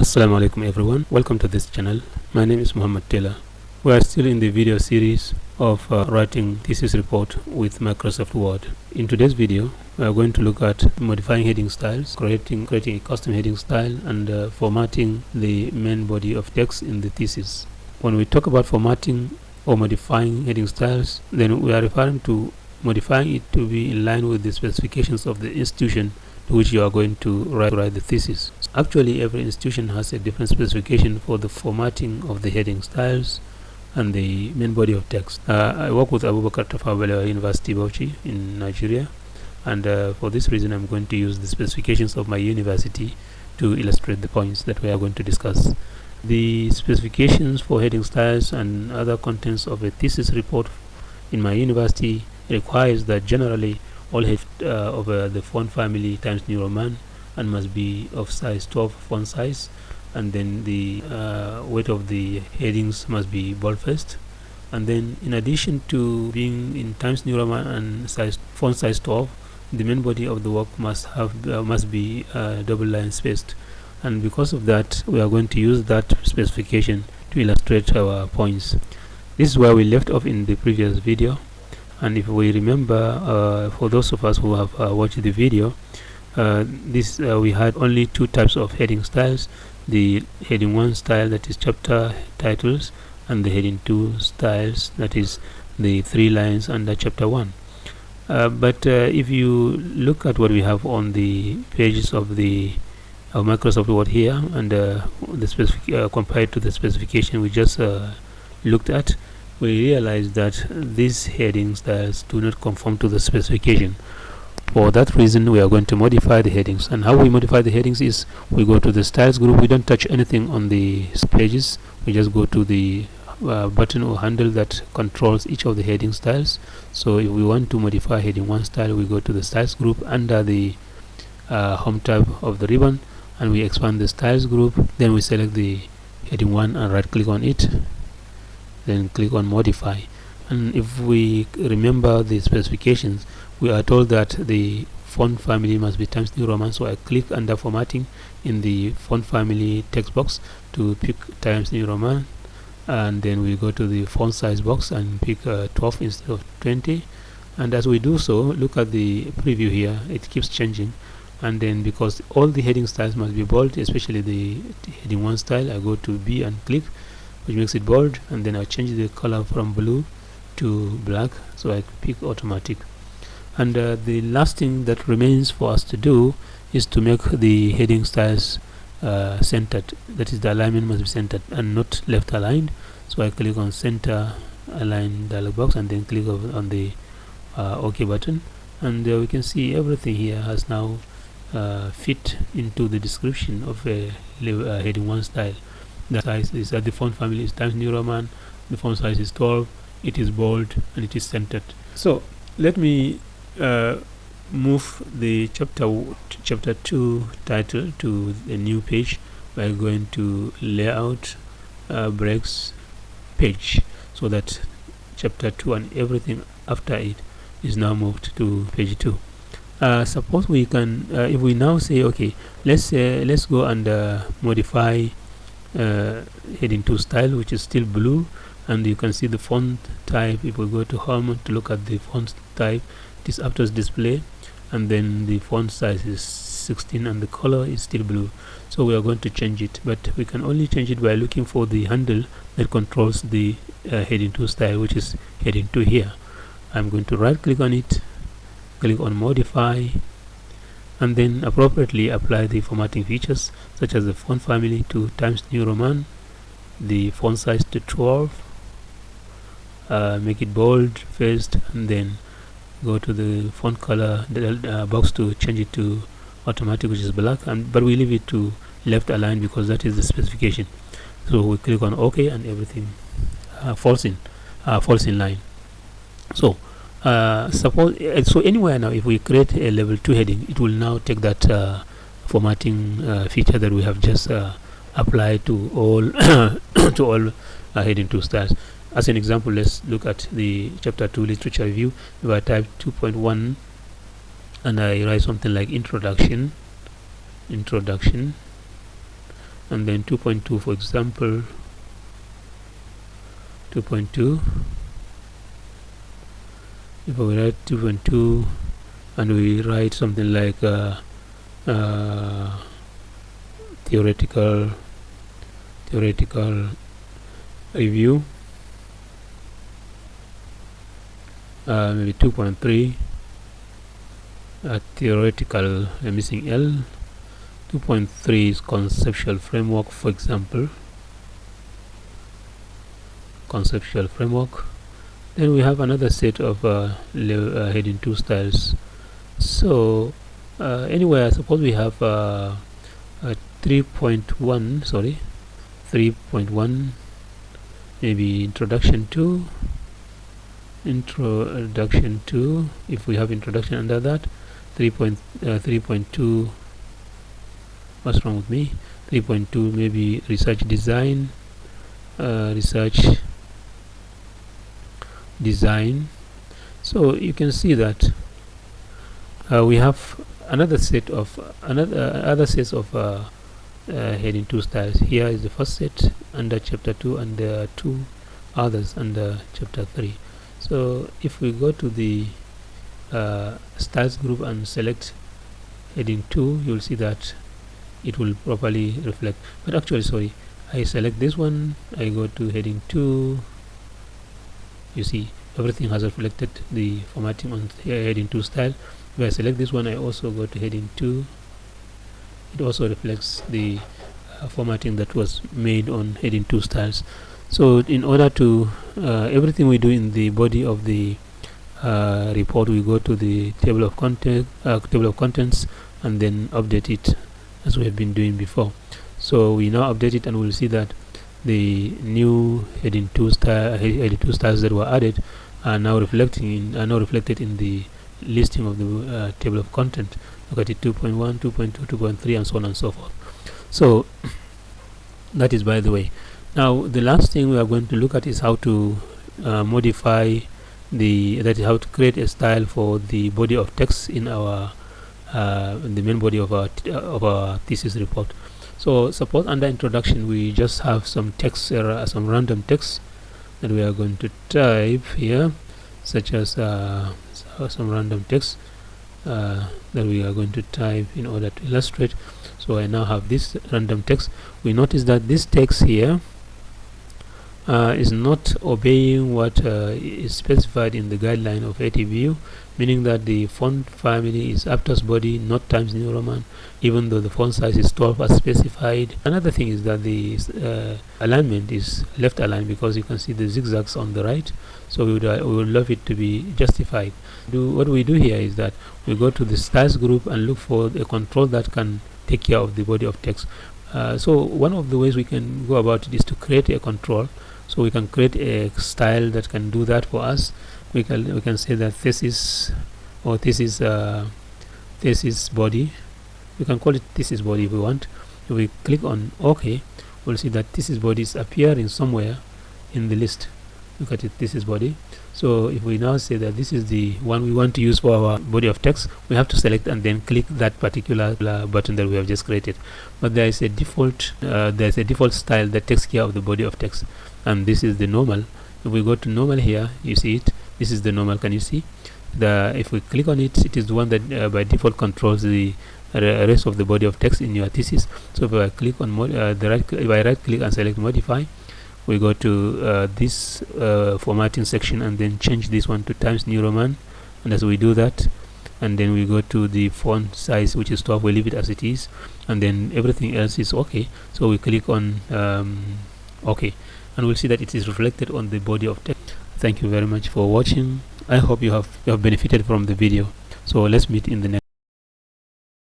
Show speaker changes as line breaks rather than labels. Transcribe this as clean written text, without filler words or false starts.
Assalamu alaikum everyone, welcome to this channel. My name is Muhammad Taylor. We are still in the video series of writing thesis report with Microsoft Word. In today's video we are going to look at modifying heading styles, creating a custom heading style, and formatting the main body of text in the thesis. When we talk about formatting or modifying heading styles, then we are referring to modifying it to be in line with the specifications of the institution to which you are going to write the thesis. Actually, every institution has a different specification for the formatting of the heading styles and the main body of text. I work with Abubakar Tafawa University Bauchi in Nigeria, and for this reason I'm going to use the specifications of my university to illustrate the points that we are going to discuss. The specifications for heading styles and other contents of a thesis report in my university requires that generally all heads of the font family Times New Roman and must be of size 12 font size, and then the weight of the headings must be bold-faced, and then in addition to being in Times New Roman and font size 12, the main body of the work must be double line spaced, and because of that we are going to use that specification to illustrate our points. This is where we left off in the previous video. And if we remember, for those of us who have watched the video, we had only two types of heading styles: the heading 1 style, that is chapter titles, and the heading 2 styles, that is the 3 lines under chapter 1. But if you look at what we have on the pages of Microsoft Word here, and compared to the specification we just looked at, we realize that these heading styles do not conform to the specification. For that reason, we are going to modify the headings. And how we modify the headings is we go to the styles group. We don't touch anything on the pages. We just go to the button or handle that controls each of the heading styles. So if we want to modify heading 1 style, we go to the styles group under the home tab of the ribbon, and we expand the styles group. Then we select the heading 1 and right click on it, then click on modify. And if we remember the specifications, we are told that the font family must be Times New Roman, so I click under formatting in the font family text box to pick Times New Roman, and then we go to the font size box and pick 12 instead of 20. And as we do so, look at the preview here, it keeps changing. And then because all the heading styles must be bold, especially the heading 1 style, I go to B and click, which makes it bold, and then I change the color from blue to black, so I pick automatic. And the last thing that remains for us to do is to make the heading styles centered. That is, the alignment must be centered and not left aligned. So I click on center align dialog box and then click on the OK button, and we can see everything here has now fit into the description of a heading 1 style. The size is that the font family is Times New Roman, the font size is 12, it is bold, and it is centered. So let me move the chapter 2 title to a new page by going to layout, breaks, page, so that chapter 2 and everything after it is now moved to page 2. Suppose we can, if we now say, okay, let's go and modify heading 2 style, which is still blue, and you can see the font type. If we go to home to look at the font type, it is after display, and then the font size is 16 and the color is still blue. So we are going to change it, but we can only change it by looking for the handle that controls the heading 2 style, which is heading 2 here. I'm going to right click on it, click on modify, and then appropriately apply the formatting features, such as the font family to Times New Roman, the font size to 12, make it bold faced, and then go to the font color box to change it to automatic, which is black, but we leave it to left aligned because that is the specification. So we click on OK, and everything falls in line. So so anywhere now, if we create a level 2 heading, it will now take that formatting feature that we have just applied to all to all heading 2 styles. As an example, let's look at the chapter 2 literature review. If I type 2.1 and I write something like introduction, and then 2.2, for example, 2.2. If we write 2.2 and we write something like theoretical review, maybe 2.3, theoretical, I'm missing L. 2.3 is conceptual framework, for example, conceptual framework. Then we have another set of heading 2 styles. So anyway, I suppose we have 3.1, sorry, 3.1, maybe introduction to, if we have introduction under that. 3.2, what's wrong with me? 3.2, maybe research design, So you can see that we have another set of other sets of heading 2 styles. Here is the first set under chapter 2, and there are 2 others under chapter 3. So if we go to the styles group and select heading 2, you will see that it will properly reflect. But actually, sorry, I select this one, I go to heading 2, you see everything has reflected the formatting on heading 2 style. If I select this one, I also go to heading 2, it also reflects the formatting that was made on heading 2 styles. So in order to everything we do in the body of the report, we go to the table of contents and then update it as we have been doing before. So we now update it, and we'll see that the new heading 2 styles that were added are now reflected in the listing of the table of content. Look at it: 2.1, 2.2, 2.3, and so on and so forth. So that is by the way. Now the last thing we are going to look at is how to modify how to create a style for the body of text in our the main body of our thesis report. So suppose under introduction we just have some text, some random text that we are going to type here, such as some random text that we are going to type in order to illustrate. So I now have this random text. We notice that this text here is not obeying what is specified in the guideline of ATView, meaning that the font family is Aptos body, not Times New Roman, even though the font size is 12 as specified. Another thing is that the alignment is left aligned, because you can see the zigzags on the right. So we would love it to be justified. What we do here is that we go to the styles group and look for a control that can take care of the body of text. So one of the ways we can go about it is to create a control. So we can create a style that can do that for us. We can say that thesis, or thesis body. We can call it thesis body if we want. If we click on OK, we'll see that thesis body is appearing somewhere in the list. Look at it, thesis body. So if we now say that this is the one we want to use for our body of text, we have to select and then click that particular button that we have just created. But there is a default style that takes care of the body of text, and this is the normal. If we go to normal here, you see it. This is the normal. Can you see? If we click on it, it is the one that by default controls the rest of the body of text in your thesis. So if I click on if I right click and select modify, we go to this formatting section and then change this one to Times New Roman. And as we do that, and then we go to the font size, which is 12, we leave it as it is, and then everything else is okay. So we click on OK, and we'll see that it is reflected on the body of text. Thank you very much for watching. I hope you have benefited from the video. So let's meet in the next